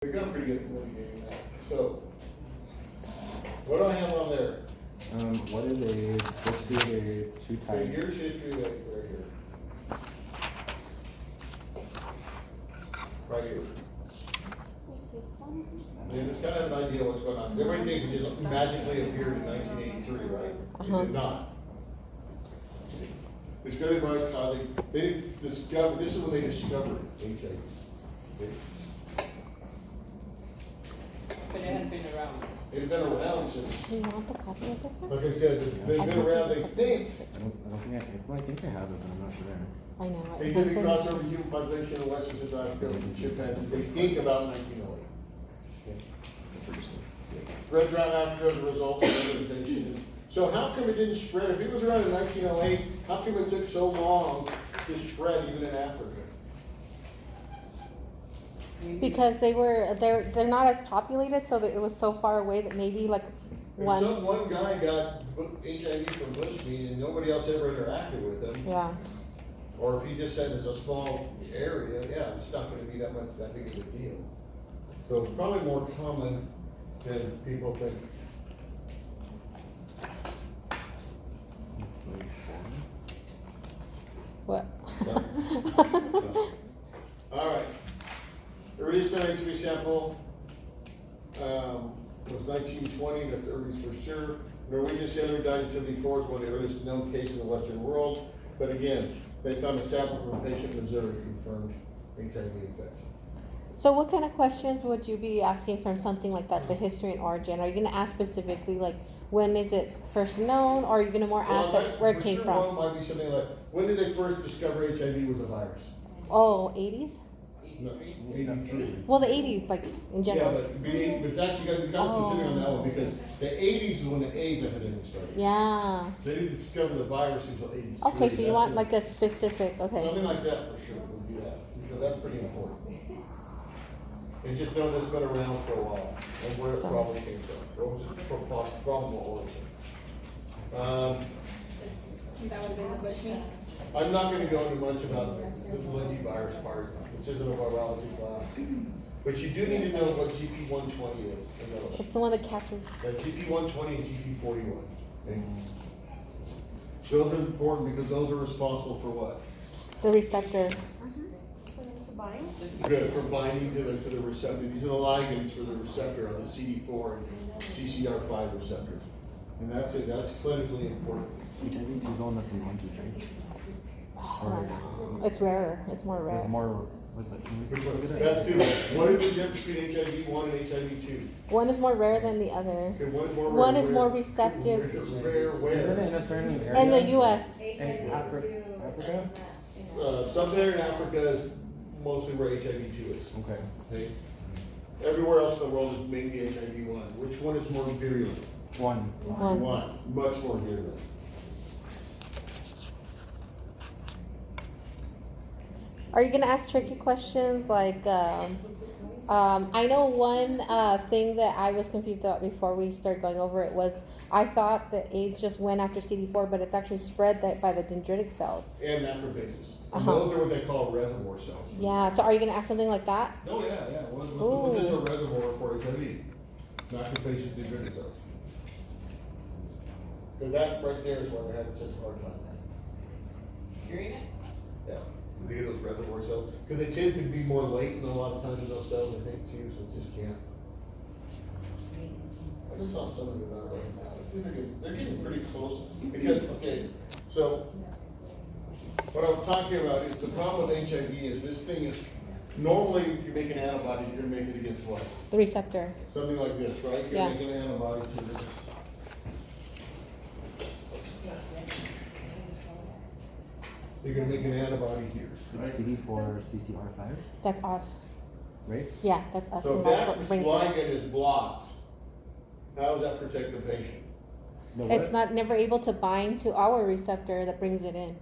We've got pretty good communicating that. So, what do I have on there? What is AIDS? History of AIDS, 2 Okay, times. here's history right here. Right here. What's this one? And just kind of an idea what's going on. Everybody thinks it just magically appeared in 1983, right? It did not. Discovered by colleague, they didn't discover, this is when they discovered HIV. But it had been around. It had been around since, Do you want the copy of this one? like I said, they've been around, they think. I think I have it, but I'm not sure. I know. HIV crossed over the human population in Western Central Africa and chimpanzees. They think about 1908. Spread around Africa as a result of urbanization. So how come it didn't spread? If it was around in 1908, how come it took so long to spread even in Africa? Because they're not as populated, so that it was so far away that maybe like If one. one guy got HIV from bushmeat and nobody else ever interacted with him, Yeah. or if he just said it's a small area, yeah, it's not gonna be that big of a deal. So it's probably more common than people think. It's like What? All right. The earliest HIV sample was 1920, that's the earliest for sure. Norwegian sailor died in 74, is one of the earliest known cases in the Western world. But again, they found a sample from a patient in Missouri confirmed HIV infection. So what kind of questions would you be asking from something like that, the history and origin? Are you gonna ask specifically like when is it first known, or are you gonna more ask Well, like where it for came sure from? One might be something like, when did they first discover HIV was a virus? Oh, 80s? No, 83. Well, the 80s, like in Yeah, general. but it's actually got to be kind of considering on that one because the 80s is when the AIDS epidemic started. Yeah. They didn't discover the virus until 83. Okay, so you That's want it. like a specific, okay. Something like that for sure would be that, because that's pretty important. And just know that it's been around for a while, and where it So- probably came from, what was its probable origin. That would have been the bushmeat. I'm not gonna go into much about the lentivirus part, this isn't a virology class. But you do need to know what GP 120 is, and those. It's the one that catches. That's GP 120 and GP 41. Okay? Those are important because those are responsible for what? The receptor. Good, for binding to the receptor. These are the ligands for the receptor on the CD4 and CCR5 receptors. And that's it, that's clinically important. HIV is the one that's in monkeys, right? I don't know. It's rarer. It's more rare. There's more with the That's two. What is the difference between HIV 1 and HIV 2? One is more rare than the other. Okay, one is more rare. One is Where? more receptive. Rare Isn't where? it in a certain area? In the U.S. In Africa? Sub-Saharan Africa is mostly where HIV 2 is. Okay. Okay? Everywhere else in the world is mainly HIV 1. Which one is more virulent? One. Much more virulent. Are you gonna ask tricky questions like? I know one thing that I was confused about before we started going over it was I thought that AIDS just went after CD4, but it's actually spread by the dendritic cells. And macrophages. And Uh-huh. those are what they call reservoir cells. Yeah. So are you gonna ask something like that? Oh, yeah. What's the Ooh. potential reservoir for HIV? Macrophages, dendritic cells. Because that right there is why they're having such a hard time. Curing it? Yeah. They get those reservoir cells. Because they tend to be more latent a lot of times in those cells, I think, too, so it just can't. I just saw some of them out right now. I think they're getting pretty close. Because, okay, so what I'm talking about is the problem with HIV is this thing is, normally if you make an antibody, you're gonna make it against what? The receptor. Something like this, right? You're Yeah. making an antibody to this. You're gonna make an antibody here, right? CD4, CCR5, That's us. right? Yeah, that's us. So and if that's that what brings ligand it. is blocked, how does that protect the patient? No, It's what? not never able to bind to our receptor that brings it in.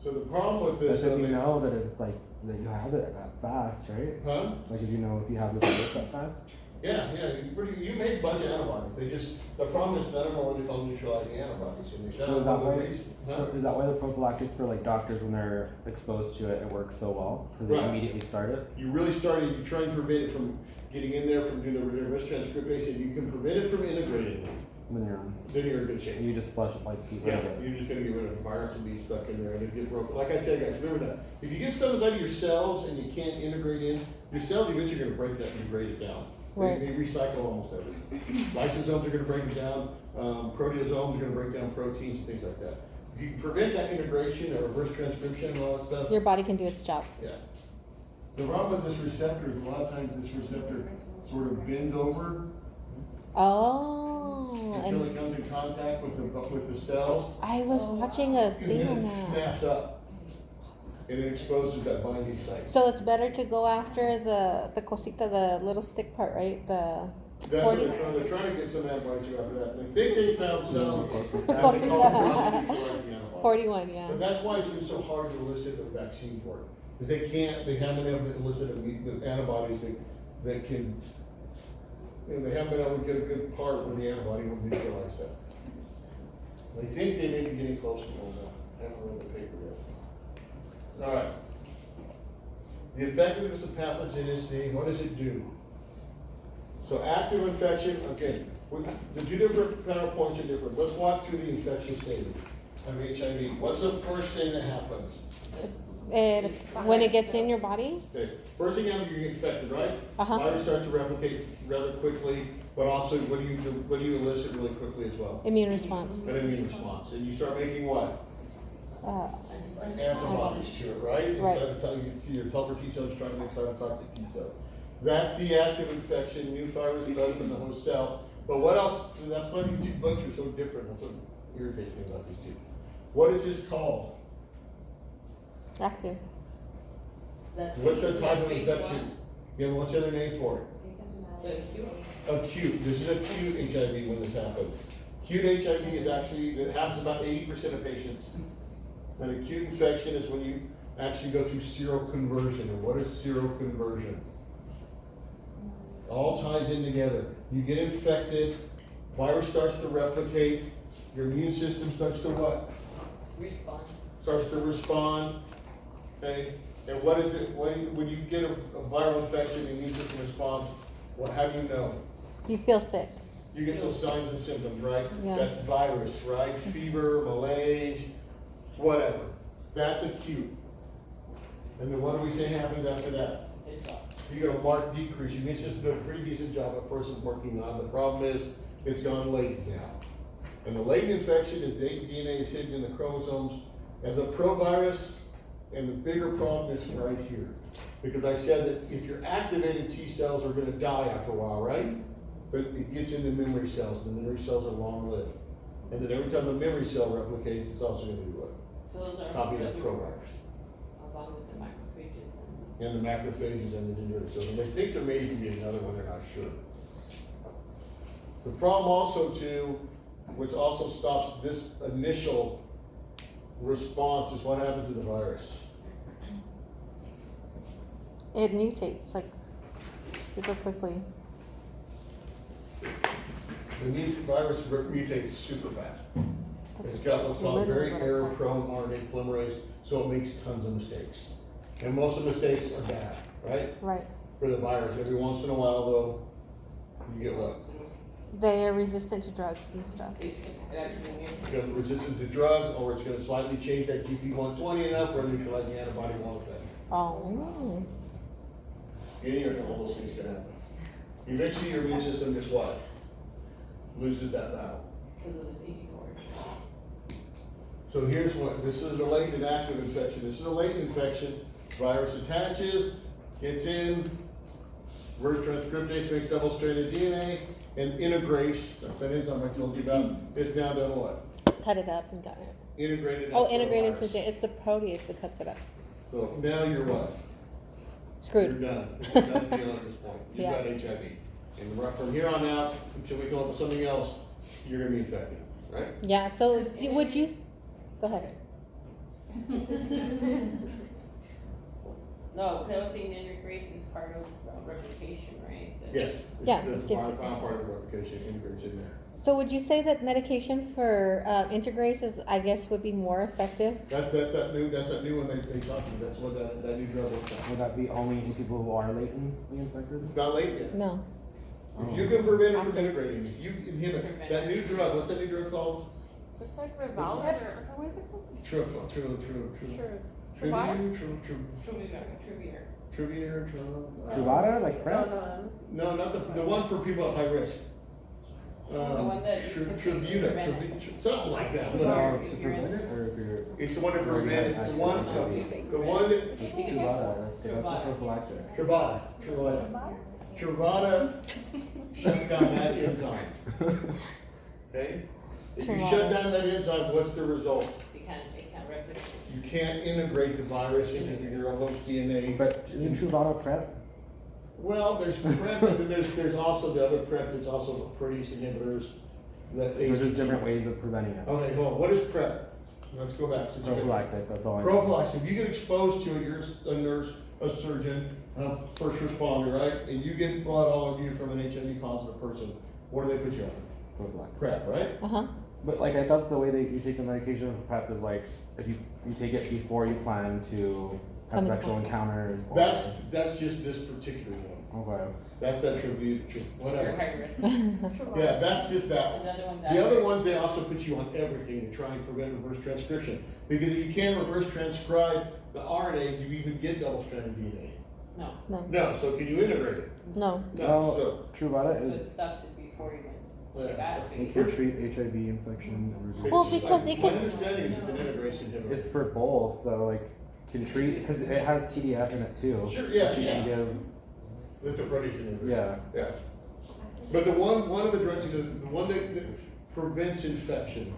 So the problem with That's this, if you know that it's like, that you have it that fast, right? huh? Like if you know if you have the virus that fast? Yeah, you make a bunch of antibodies. They just, the problem is none of them are what they call neutralizing antibodies. And they So is that one of the why, reasons- huh? is that why the prophylactics for like doctors when they're exposed to it, it works so well? Because they Right. immediately start it? You really started, you try and prevent it from getting in there from doing the reverse transcriptase, and you can prevent it from integrating, When you're on. then you're in good shape. You just flush it like people. Yeah, you're just gonna get rid of the virus and be stuck in there and it get broken. Like I said, guys, remember that. If you get stuff inside of your cells and you can't integrate in, your cells eventually are gonna break that and degrade it down. Right. They recycle almost everything. Lysosomes are gonna break it down, proteasomes are gonna break down proteins and things like that. If you prevent that integration or reverse transcription and all that stuff, Your body can do its job. yeah. The problem with this receptor is a lot of times this receptor sort of bends over Oh, until and it comes in contact with the cells. I was watching a And thing then on it that. snaps up and it exposes that binding site. So it's better to go after the cosita, the little stick part, right? The That's what 40. they're trying to get some antibodies after that. And they think they found some. Cosita. 41, yeah. But that's why it's been so hard to elicit a vaccine for it. Because they haven't been able to elicit the antibodies that can, they haven't been able to get a good part where the antibody will neutralize that. They think they may be getting close to one now. I haven't read the paper yet. All right. The effectiveness of pathogenicity, what does it do? So active infection, okay, the two different PowerPoints are different. Let's walk through the infection stages of HIV. What's the first thing that happens? When it gets in your body, Okay, first thing happens, you get infected, right? Uh-huh. Virus starts to replicate rather quickly, but also what do you do? What do you elicit really quickly as well? immune response. An immune response, and you start making what? Uh, Antibodies to it, right? Right. Instead of telling you to your helper T cells, trying to make cytotoxic T cells. That's the active infection, new virus goes from the host cell. But what else? That's why these two books are so different. That's what irritates me about these two. What is this called? active. What's the type of infection? Yeah, what's the other name for it? The acute. Acute. This is acute HIV when this happens. Acute HIV is actually, it happens about 80% of patients. An acute infection is when you actually go through seroconversion. And what is seroconversion? All ties in together. You get infected, virus starts to replicate, your immune system starts to what? Response. Starts to respond. Okay? And what is it, when you get a viral infection, the immune system responds, how do you know? You feel sick. You get those signs and symptoms, right? Yeah. That virus, right? Fever, malaise, whatever. That's acute. And then what do we say happens after that? It's up. You get a marked decrease. Your immune system does a pretty decent job at first of working on. The problem is it's gone latent now. And the latent infection is DNA is hidden in the chromosomes as a provirus, and the bigger problem is right here. Because I said that if you're activated, T cells are gonna die after a while, right? But it gets into memory cells, and the memory cells are long-lived. And then every time the memory cell replicates, it's also gonna do what? So those are. Copy that provirus. Along with the macrophages and. And the macrophages and the dendritic cells. And they think there may even be another one, they're not sure. The problem also too, which also stops this initial response, is what happens to the virus. It mutates like super quickly. The virus mutates super fast. That's It's got what's called very literally what I said. error-prone RNA polymerase, so it makes tons of mistakes. And most of the mistakes are bad, right? Right. For the virus. Every once in a while though, you get what? They are resistant to drugs and stuff. It actually means. It's gonna be resistant to drugs, or it's gonna slightly change that GP120 enough where neutralizing antibody won't affect. Oh. Any or all those things can happen. Eventually your immune system just what? Loses that battle. Because of the C4. So here's what, this is a latent active infection. This is a latent infection. Virus attaches, gets in, reverse transcriptase makes double-stranded DNA, and integrates, that's that enzyme I told you about, it's now done what? Cut it up and got it. Integrated. Oh, into the integrated into virus. the, it's the protease that cuts it up. So now you're what? Screwed. You're done. It's a done deal at this point. You've Yeah. got HIV. And from here on out, until we come up with something else, you're gonna be infected, right? Yeah, so would you, go ahead. No, No, because I was saying integrates is part of replication, right? That- Yes. Yeah, That's gets one it. part of the replication integrates in there. So would you say that medication for integrase is, I guess, would be more effective? That's that new one they talked about, that's what that new drug was. Would that be only in people who are latently infected? It's not late yet. No. If you can prevent it from integrating, if you inhibit that new drug, what's that new drug called? It's like Resolve or what is it called? Truvada? Truvir. Truvada, like No, PrEP? No, not the one for people at high risk. The one that puts you to prevent it. Something like that. No, whatever. to prevent it, or if you're. It's the one that prevents, it's the one that, Truvada, that's prophylactic. Truvada shut down that enzyme. Okay? If you shut down that enzyme, what's the result? It can't replicate. You can't integrate the virus into your host DNA. But isn't Truvada PrEP? Well, there's PrEP, and then there's also the other PrEP that's also the protease inhibitors. There's just different ways of preventing it. Okay, hold on, what is PrEP? Let's go back. Prophylactic, that's all I know. Prophylaxis, if you get exposed to it, you're a nurse, a surgeon, a first responder, right? And you get blood, all of you, from an HIV positive person, what do they put you on? Prophylactic. PrEP, right? Uh-huh. But like I thought the way that you take the medication for PrEP is like if you take it before you plan to have Come in sexual encounters. or- That's just this particular one. Okay. That's that tribute, You're whatever. high risk. Yeah, that's just that one. Another one's The other active. ones, they also put you on everything to try and prevent reverse transcription. Because if you can't reverse transcribe the RNA, do you even get double-stranded DNA? No, No. No, so can you integrate it? No. No, Well, so. Truvada so is it stops it before even Yeah. bad. it can treat HIV infection. and reduce- Well, because it My could- understanding is it's an integration inhibitor. It's for both, so like can treat because it has TDF in it too. Sure, yeah, which you can yeah. give. With the protease inhibitor. Yeah. Yeah. But the one of the drugs, the one that prevents infection,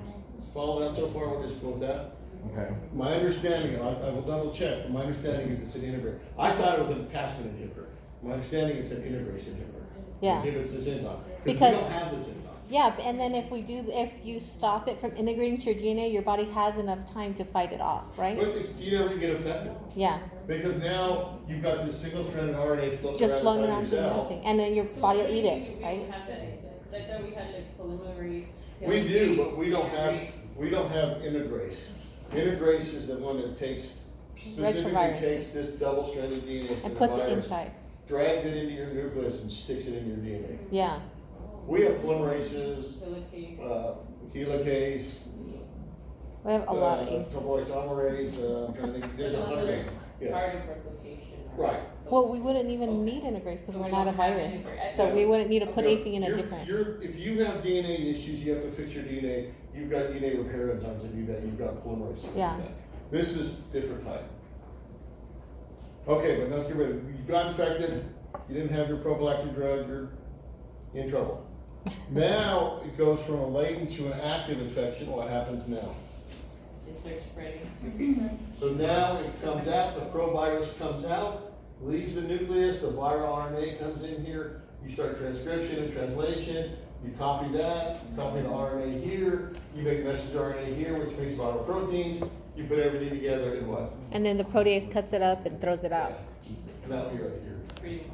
follow that so far, we'll just go with that. Okay. My understanding, I will double check, but my understanding is it's an inhibitor. I thought it was an attachment inhibitor. My understanding is an integrase inhibitor. Yeah. It inhibits this enzyme. Because- we don't have this enzyme. Yeah, and then if you stop it from integrating to your DNA, your body has enough time to fight it off, right? But you never get affected. Yeah. Because now you've got this single-stranded RNA floating Just floating around inside doing your cell. nothing. And then your body will eat it, We right? don't have that, cause I thought we had like polymerase. We do, but we don't integrase. have integrase. Integrase is the one that takes, specifically Retroviruses. takes this double-stranded DNA from And the puts it virus, inside. drags it into your nucleus and sticks it in your DNA. Yeah. We have polymerases, Helicase. helicase, We have a lot of aces. topoisomerase, I'm trying to think, there's Those a are hundred. like Yeah. part of replication. Right. Well, we wouldn't even need integrase because we're We not a don't have virus. integrase. So we wouldn't need to put Yeah. anything in a You're- different. if you have DNA issues, you have to fix your DNA, you've got DNA repair enzymes that do that, you've got polymerase. that do Yeah. that. This is different type. Okay, but let's get rid of it. You got infected, you didn't have your prophylactic drug, you're in trouble. Now, it goes from a latent to an active infection, what happens now? It starts spreading. So now it comes out, the provirus comes out, leaves the nucleus, the viral RNA comes in here, you start transcription and translation, you copy that, you copy the RNA here, you make messenger RNA here, which makes viral proteins, you put everything together in what? And then the protease cuts it up and throws it out. That one right here. Pretty much.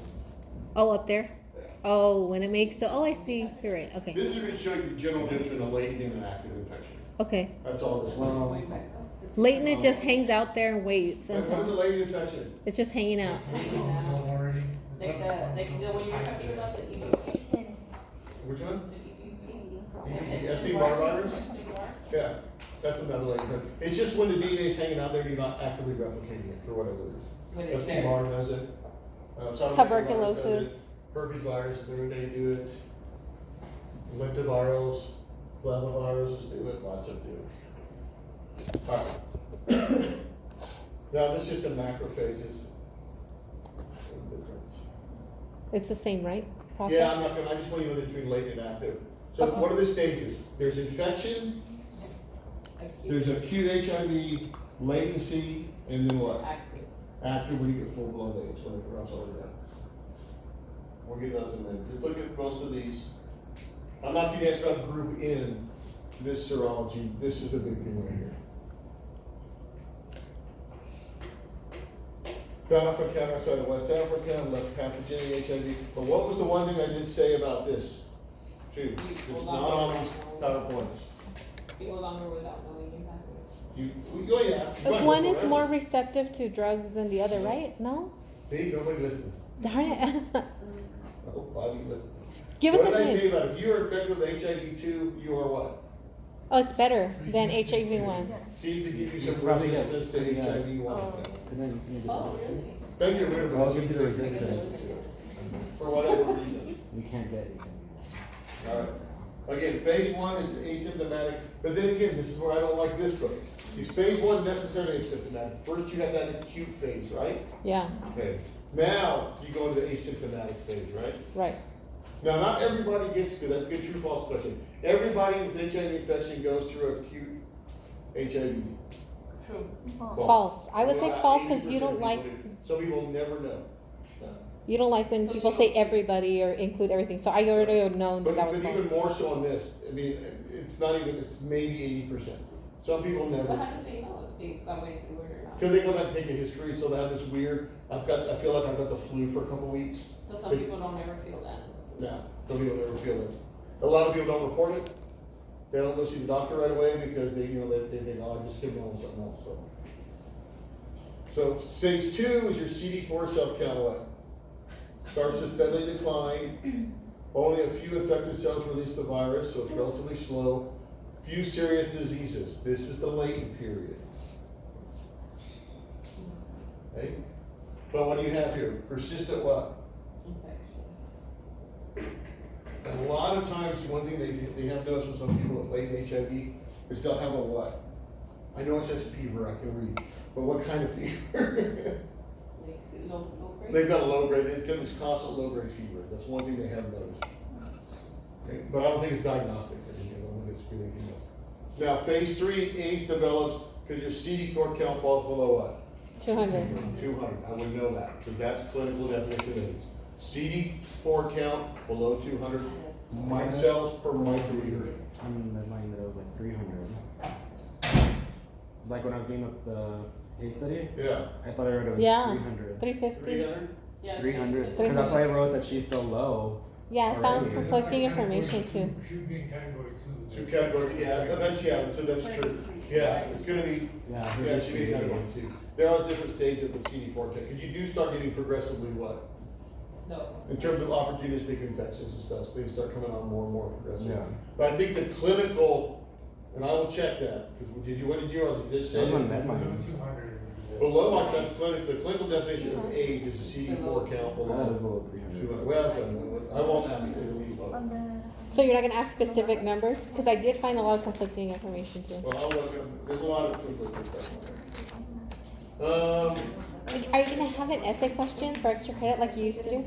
Oh, up there? Yeah. Oh, when it makes the, oh, I see. You're right. Okay. This is going to show you the general difference between a latent and an active infection. Okay. That's all this is. Well, Way back up. Latent, it just hangs out there and waits And what is a until latent infection? it's just hanging out. Hanging out. already. Like the one you're talking about, the EBV. Which one? It's Epstein-Barr virus? Epstein-Barr. Yeah, that's another latent infection. It's just when the DNA is hanging out there, you're not actively replicating it for whatever reason. But it's there. Epstein-Barr does it. Tuberculosis. Herpes virus, they do it. Lentivirus, flaviviruses do it, lots of do it. Alright. Now, this is the macrophages. Difference. It's the same, right? Yeah, I'm Process? not gonna, I just want you to know between latent and active. So Okay. what are the stages? There's infection, Acute. there's acute HIV, latency, and then what? Active. After we get full blown AIDS, when it drops all the way down. We'll get those in a minute. Just look at most of these. I'm not gonna ask about group in this serology. This is the big thing right here. Got off a counter outside of West Africa, left pathogenic HIV. But what was the one thing I did say about this? Too, it's not on these PowerPoints. Go longer without knowing you have it. Oh yeah. But one is more receptive to drugs than the other, right? No? See, nobody listens. Darn it. Nobody listens. Give us a What did I say hint. about if you are infected with HIV 2, you are what? Oh, it's better than HIV 1. Seems to give you You some probably get- resistance to yeah. HIV 1. And then you Oh, really? Then get rid of it. Well, it gives you the resistance. For whatever reason. You can't get anything. Alright. Again, phase 1 is asymptomatic, but then again, this is where I don't like this book. Is phase 1 necessarily asymptomatic? First you have that acute phase, right? Yeah, Okay. Now you go into the asymptomatic phase, right? right. Now, not everybody gets good. That's a good true false question. Everybody with HIV infection goes through acute HIV. True. False. I would say About false because 80% you don't of like, people do. Some people never know. No. you don't like when So people you say don't- everybody or include everything. So I already have known that But, that was but even false. more so on this, I mean, it's not even, it's maybe 80%. Some people But never. how do they know if they got went through it or not? Because they go back and take a history, so they have this weird, I feel like I've got the flu for a couple weeks. So some people don't ever feel that. No, some people never feel it. A lot of people don't report it. They don't go see the doctor right away because they think, oh, I just came down with something else, so. So stage 2 is your CD4 cell count what? Starts to steadily decline. Only a few infected cells release the virus, so it's relatively slow. Few serious diseases. This is the latent period. Okay? But what do you have here? Persistent what? Infection. And a lot of times, one thing they have noticed with some people with latent HIV is they'll have a what? I know it says fever, I can read, but what kind of fever? Like, low grade? They've got a low grade, they've got this constant low grade fever. That's one thing they have noticed. Okay, but I don't think it's diagnostic. I don't think it's really anything else. Now, phase 3, AIDS develops because your CD4 count falls below what? 200. 200. I would know that because that's clinical definition of AIDS. CD4 count below 200 cells per microliter. I'm in mind that it was like 300. Like when I was doing up the case study, Yeah. I thought I read it was Yeah. 300. 350. 300? Yeah, 300. Because that's why I wrote that she's so low. Yeah, I found Already. conflicting information too. Should be in category 2. Two category, so that's true. Yeah, it's gonna be, Yeah. yeah, it should be category 2. There are different stages of the CD4 count, because you do start getting progressively what? No. In terms of opportunistic infections and stuff, things start coming on more and more progressive. Yeah. But I think the clinical, and I will check that, because what did you just say? I'm on Below Medline. 200. Below like that the clinical definition of AIDS is a CD4 count That is below below 300. 200. Well, okay, I won't ask you. So you're not gonna ask specific numbers? Because I did find a lot of conflicting information too. Well, I'll look, there's a lot of conflicting stuff. Are you gonna have an essay question for extra credit like you used to do?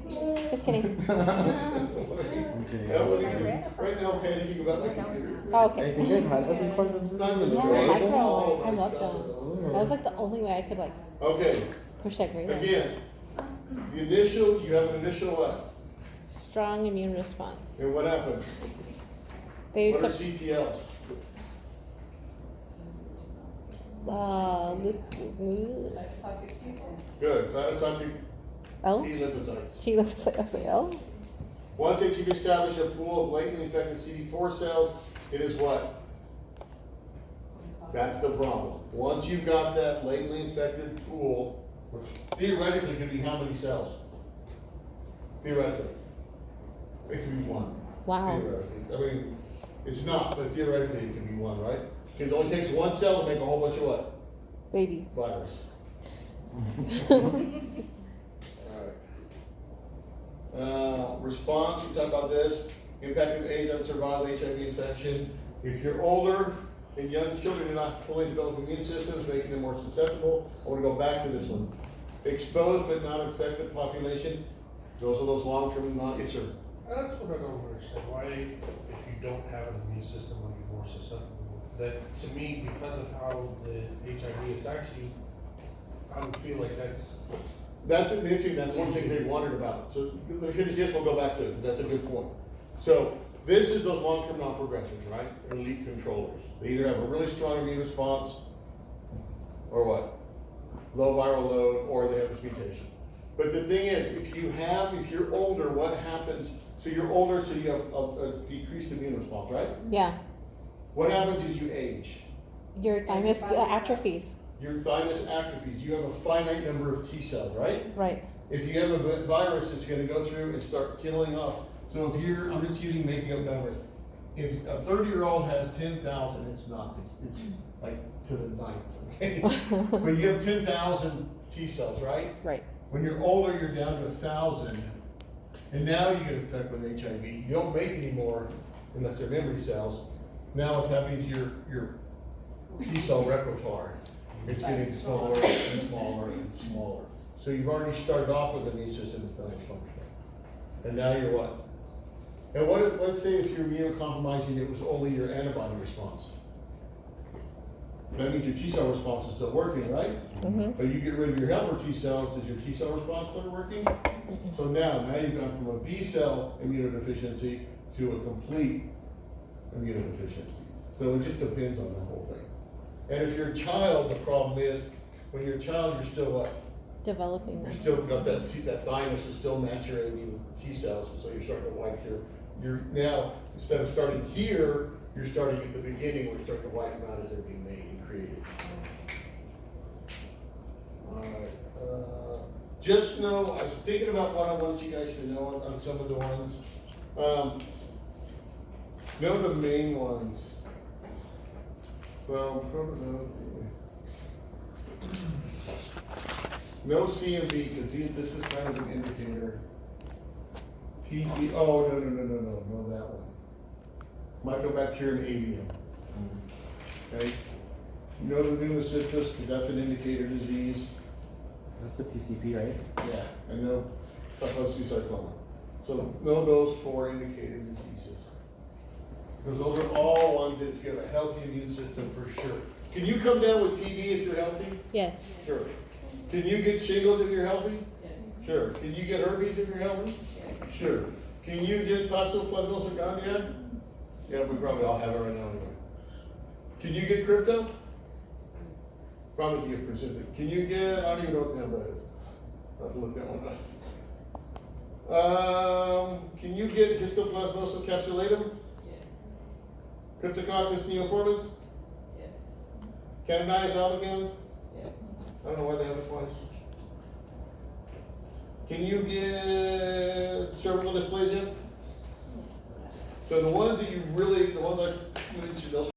Just kidding. Okay. Yeah, what do you do? Right now, I'm panicking about my computer. Oh, I okay. think they've had us in questions. Not just Yeah, grade. micro. Oh, I my loved God. them. That was like the only way I could like Okay, push that grade up. again, the initial, you have an initial what? Strong immune response. And what happens? They What are sup- CTLs? Cytotoxic people. Good, cytotoxic L? T lymphocytes. T lymphocyte. I was like, L? Once you've established a pool of latently infected CD4 cells, it is what? That's the problem. Once you've got that latently infected pool, which theoretically could be how many cells? Theoretically. It could be one. Wow. Theoretically. I mean, it's not, but theoretically it could be one, right? Because it only takes one cell to make a whole bunch of what? Babies. Virus. Alright. Response, we talked about this, impact of AIDS on survival HIV infection. If you're older and young children do not fully develop immune systems, making them more susceptible. I want to go back to this one. Exposed but not infected population, those are those long-term yes, sir. That's what I don't understand. Why, if you don't have an immune system, are you more susceptible? That, to me, because of how the HIV, it's actually, I would feel like That's interesting, that's one thing they wondered about. So let me finish this, we'll go back to it, 'cause that's a good point. So this is those long-term non-progressors, right? Elite controllers. They either have a really strong immune response or what? low viral load, or they have this mutation. But the thing is, if you're older, what happens, so you're older, so you have a decreased immune response, right? Yeah, What happens is you age. your thymus atrophies, Your thymus atrophies, you have a finite number of T cells, right? right, If you have a virus, it's gonna go through and start killing off. So if I'm just making up numbers. If a 30-year-old has 10,000, it's not, it's like to the ninth, okay? But you have 10,000 T cells, right? right, When you're older, you're down to 1,000, and now you get infected with HIV. You don't make any more unless they're memory cells. Now it's happening to your T cell repertoire. It's getting smaller and smaller and smaller. So you've already started off with an immune system that's not functional. And now you're what? And what if, let's say if you're immunocompromising, it was only your antibody response. That means your T cell response is still working, right? mm-hmm, But you get rid of your helper T cells, does your T cell response start working? So now you've gone from a B cell immunodeficiency to a complete immunodeficiency. So it just depends on the whole thing. And if you're a child, the problem is, when you're a child, you're still what? developing You're them. still got that thymus is still maturating T cells, and so you're starting to wipe you're now, instead of starting here, you're starting at the beginning, where you're starting to wipe them out as they're being made and created. Alright, just know, I was thinking about what I want you guys to know on some of the ones. Know the main ones. Well, no CMV, because this is kind of an indicator. TB, oh, no, that one. Mycobacterium avium. Okay? You know the pneumocystis, because that's an indicator disease. That's the PCP, right? Yeah. And no sarcoma. So know those 4 indicator diseases. Because those are all ones that give a healthy immune system for sure. Can you come down with TB if you're healthy? Yes, Sure. Can you get shingles if you're healthy? Yeah. Sure. Can you get herpes if you're healthy? Yeah. Sure. Can you get toxoplasmosis gondii? Yeah, we probably all have it right now anyway. Can you get crypto? Probably get persistent. Can you get, I don't even know what the hell that is. I'll have to look that one up. Can you get histoplasmosis capsulatum? Yeah. Cryptococcus neoformis? Yeah. Candidiasis albicans? Yeah. I don't know why they have it twice. Can you get cervical dysplasia? So the ones that you really, the ones I mentioned, those